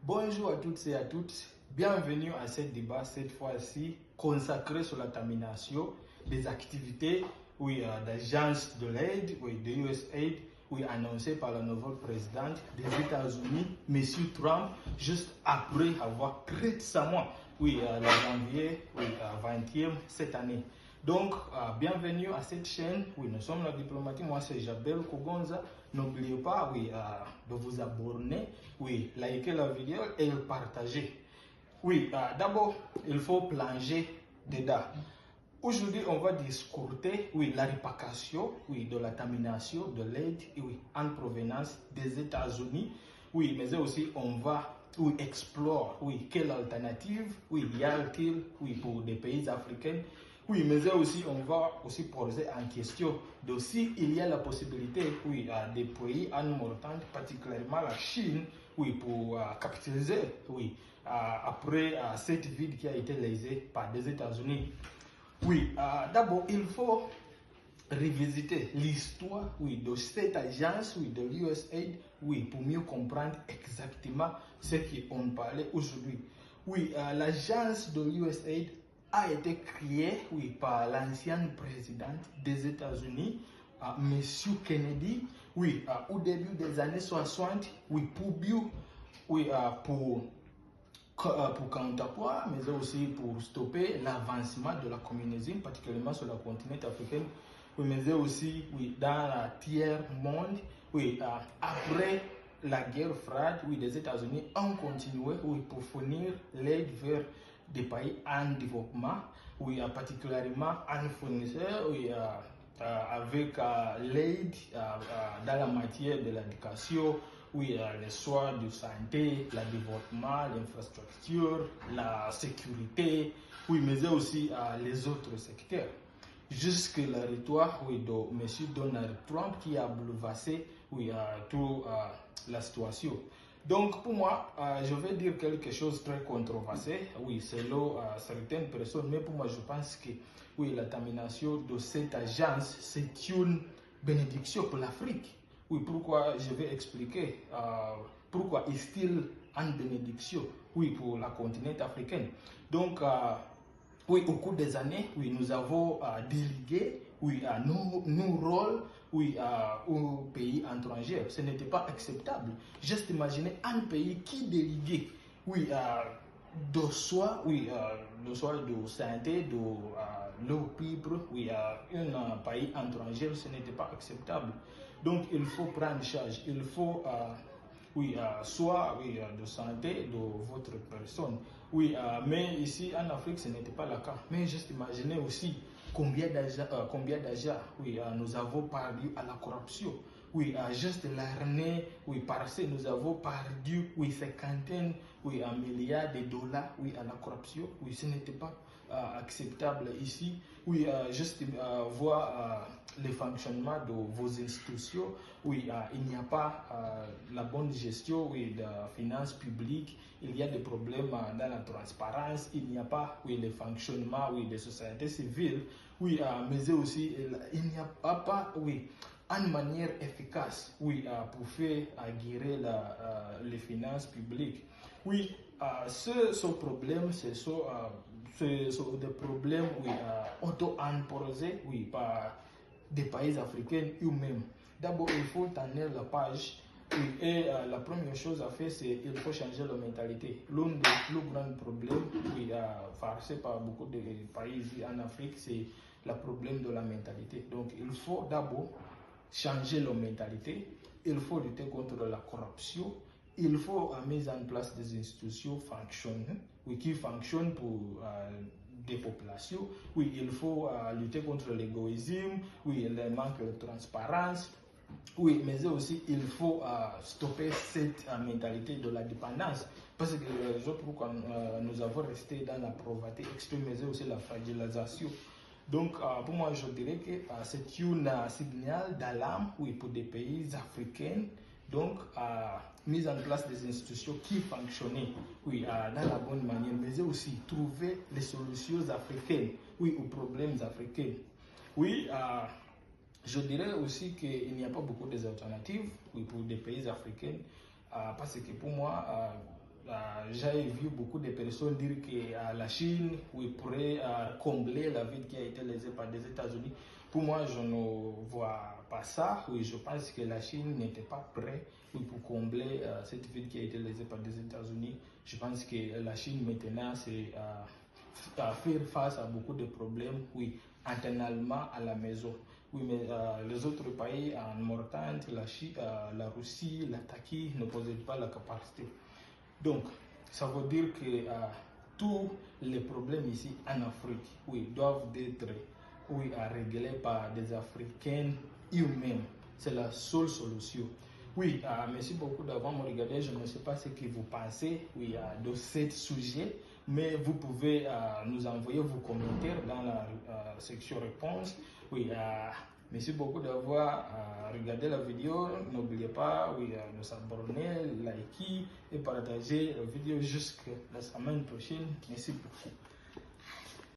Bonjour à toutes et à toutes, bienvenue à ce débat, cette fois-ci consacré sur la termination des activités d'agence de l'aide, de USAID, annoncées par la nouvelle présidente des États-Unis, M. Trump, juste après avoir récemment, le janvier 20e cette année. Donc, bienvenue à cette chaîne. Oui, nous sommes la diplomatie. Moi, c'est Jabel Kogonza. N'oubliez pas de vous abonner, liker la vidéo et partager. D'abord, il faut plonger dedans. Aujourd'hui, on va discuter la répartition de la termination de l'aide en provenance des États-Unis. Mais aussi, on va explorer quelle alternative y a-t-il pour des pays africains. Mais aussi, on va aussi poser en question de s'il y a la possibilité des pays en montant, particulièrement la Chine, pour capitaliser après cette ville qui a été lésée par les États-Unis. D'abord, il faut revisiter l'histoire de cette agence de l'USAID pour mieux comprendre exactement ce qu'on parlait aujourd'hui. L'agence de l'USAID a été créée par l'ancienne présidente des États-Unis, M. Kennedy, au début des années 60, pour contrepoids, mais aussi pour stopper l'avancement de la communisme, particulièrement sur le continent africain, mais aussi dans la tiers-monde. Après la guerre froide, les États-Unis ont continué pour fournir l'aide vers des pays en développement, particulièrement en fournisseur, avec l'aide dans la matière de l'éducation, les soins de santé, le développement, l'infrastructure, la sécurité, mais aussi les autres secteurs. Jusque la rhétorique de M. Donald Trump qui a bouleversé toute la situation. Donc pour moi, je vais dire quelque chose de très controversé, selon certaines personnes, mais pour moi je pense que la termination de cette agence, c'est une bénédiction pour l'Afrique. Pourquoi je vais expliquer pourquoi est-il une bénédiction pour la continent africain. Donc au cours des années, nous avons délégué nos rôles aux pays étrangers. Ce n'était pas acceptable. Juste imaginer un pays qui déléguait de soins, de santé, de l'eau libre, un pays étranger, ce n'était pas acceptable. Donc il faut prendre charge, il faut soit de santé de votre personne. Mais ici en Afrique, ce n'était pas le cas. Mais juste imaginez aussi combien d'argent nous avons perdu à la corruption. Juste l'année passée, nous avons perdu cinquantaine milliards de dollars à la corruption. Ce n'était pas acceptable ici. Juste voir le fonctionnement de vos institutions. Il n'y a pas la bonne gestion de finances publiques. Il y a des problèmes dans la transparence. Il n'y a pas le fonctionnement des sociétés civiles. Mais aussi il n'y a pas une manière efficace pour faire guérir les finances publiques. Ce problème, ce sont des problèmes auto-imposés par des pays africains eux-mêmes. D'abord, il faut tenir la page. Et la première chose à faire, c'est qu'il faut changer la mentalité. L'un des plus grands problèmes facés par beaucoup de pays ici en Afrique, c'est le problème de la mentalité. Donc, il faut d'abord changer la mentalité. Il faut lutter contre la corruption. Il faut mettre en place des institutions qui fonctionnent pour des populations. Il faut lutter contre l'égoïsme, le manque de transparence. Mais aussi il faut stopper cette mentalité de la dépendance. Parce que la raison pourquoi nous avons resté dans la pauvreté extrême, mais aussi la fragilisation. Donc, pour moi, je dirais que c'est un signal d'alarme pour des pays africains. Donc, mise en place des institutions qui fonctionnaient dans la bonne manière, mais aussi trouver les solutions africaines aux problèmes africains. Je dirais aussi qu'il n'y a pas beaucoup d'alternatives pour des pays africains parce que pour moi, j'ai vu beaucoup de personnes dire que la Chine pourrait combler la vide qui a été laissée par les États-Unis. Pour moi, je ne vois pas ça. Oui, je pense que la Chine n'était pas prête pour combler cette vide qui a été laissée par les États-Unis. Je pense que la Chine maintenant, c'est faire face à beaucoup de problèmes, oui, internalement à la maison. Oui, mais les autres pays en Mauritanie, la Russie, la Turquie ne possèdent pas la capacité. Donc, ça veut dire que tous les problèmes ici en Afrique, oui, doivent être réglés par des Africains eux-mêmes. C'est la seule solution. Oui, merci beaucoup d'avoir me regardé. Je ne sais pas ce que vous pensez de ce sujet, mais vous pouvez nous envoyer vos commentaires dans la section réponse. Oui, merci beaucoup d'avoir regardé la vidéo. N'oubliez pas de s'abonner, liker et partager la vidéo jusqu'à la semaine prochaine. Merci beaucoup.